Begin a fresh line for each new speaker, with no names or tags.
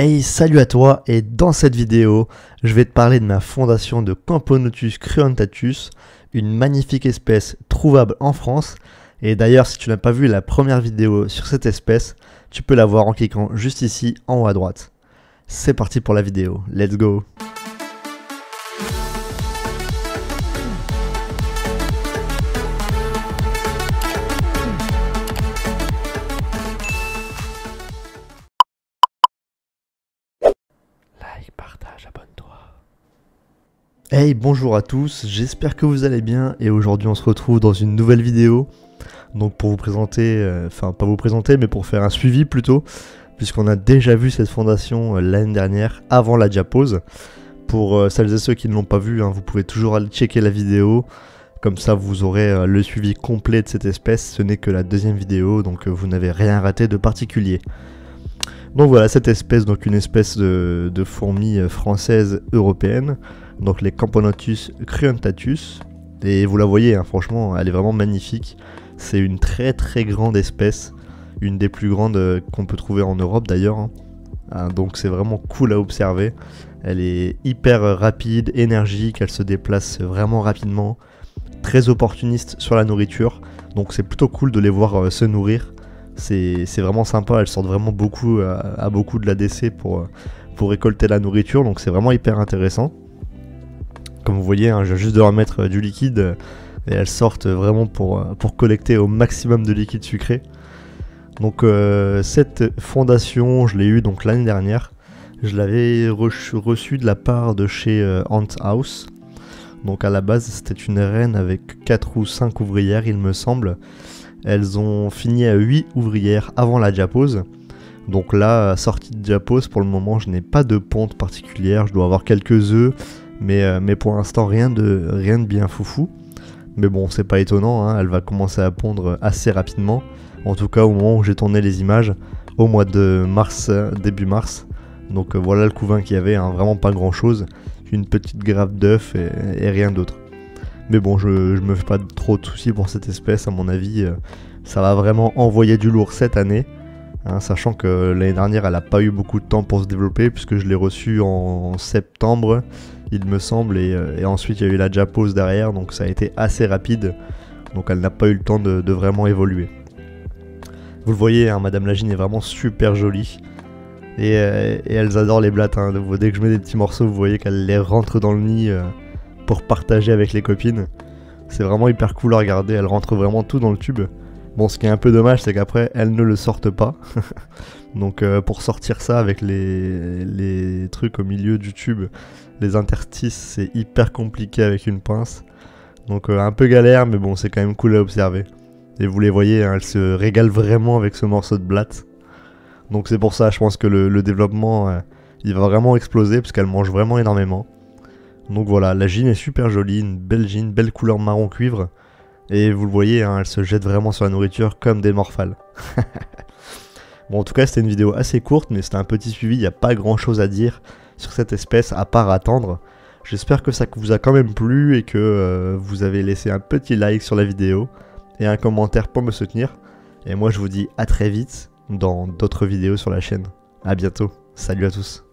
Hey, salut à toi, et dans cette vidéo, je vais te parler de ma fondation de Camponotus cruentatus, une magnifique espèce trouvable en France. Et d'ailleurs, si tu n'as pas vu la première vidéo sur cette espèce, tu peux la voir en cliquant juste ici en haut à droite. C'est parti pour la vidéo, let's go! Like, partage, abonne-toi. Hey, bonjour à tous, j'espère que vous allez bien et aujourd'hui on se retrouve dans une nouvelle vidéo. Donc pour vous présenter, enfin pas vous présenter mais pour faire un suivi plutôt, puisqu'on a déjà vu cette fondation l'année dernière avant la diapose. Pour celles et ceux qui ne l'ont pas vu, vous pouvez toujours aller checker la vidéo. Comme ça vous aurez le suivi complet de cette espèce, ce n'est que la deuxième vidéo, donc vous n'avez rien raté de particulier. Donc voilà, cette espèce, donc une espèce de fourmi française européenne, donc les Camponotus cruentatus. Et vous la voyez, franchement, elle est vraiment magnifique. C'est une très très grande espèce, une des plus grandes qu'on peut trouver en Europe d'ailleurs. Donc c'est vraiment cool à observer. Elle est hyper rapide, énergique, elle se déplace vraiment rapidement, très opportuniste sur la nourriture. Donc c'est plutôt cool de les voir se nourrir. C'est vraiment sympa, elles sortent vraiment beaucoup à beaucoup de l'ADC pour récolter la nourriture, donc c'est vraiment hyper intéressant. Comme vous voyez, je viens juste de leur mettre du liquide et elles sortent vraiment pour collecter au maximum de liquide sucré. Donc cette fondation, je l'ai eue donc l'année dernière. Je l'avais reçue de la part de chez Ant House. Donc à la base, c'était une reine avec 4 ou 5 ouvrières, il me semble. Elles ont fini à 8 ouvrières avant la diapose. Donc là, sortie de diapose, pour le moment, je n'ai pas de ponte particulière. Je dois avoir quelques œufs, mais pour l'instant, rien de bien foufou. Mais bon, c'est pas étonnant, elle va commencer à pondre assez rapidement. En tout cas, au moment où j'ai tourné les images, au mois de mars, début mars. Donc voilà le couvain qu'il y avait, vraiment pas grand chose. Une petite grappe d'œufs et rien d'autre. Mais bon, je me fais pas trop de soucis pour cette espèce, à mon avis, ça va vraiment envoyer du lourd cette année, sachant que l'année dernière elle a pas eu beaucoup de temps pour se développer, puisque je l'ai reçue en septembre, il me semble, et ensuite il y a eu la diapose derrière, donc ça a été assez rapide, donc elle n'a pas eu le temps de vraiment évoluer. Vous le voyez, Madame Lagine est vraiment super jolie, et elles adorent les blattes, dès que je mets des petits morceaux, vous voyez qu'elles les rentrent dans le nid, pour partager avec les copines. C'est vraiment hyper cool à regarder, elles rentrent vraiment tout dans le tube. Bon, ce qui est un peu dommage, c'est qu'après elles ne le sortent pas. Donc pour sortir ça avec les trucs au milieu du tube, les interstices, c'est hyper compliqué avec une pince. Donc un peu galère, mais bon, c'est quand même cool à observer. Et vous les voyez, elles se régalent vraiment avec ce morceau de blatte. Donc c'est pour ça, je pense que le développement, il va vraiment exploser, parce qu'elles mangent vraiment énormément. Donc voilà, la gine est super jolie, une belle gine, belle couleur marron cuivre. Et vous le voyez, elle se jette vraiment sur la nourriture comme des morphales. Bon, en tout cas, c'était une vidéo assez courte, mais c'était un petit suivi, il n'y a pas grand chose à dire sur cette espèce, à part attendre. J'espère que ça vous a quand même plu et que vous avez laissé un petit like sur la vidéo et un commentaire pour me soutenir. Et moi, je vous dis à très vite dans d'autres vidéos sur la chaîne. A bientôt, salut à tous.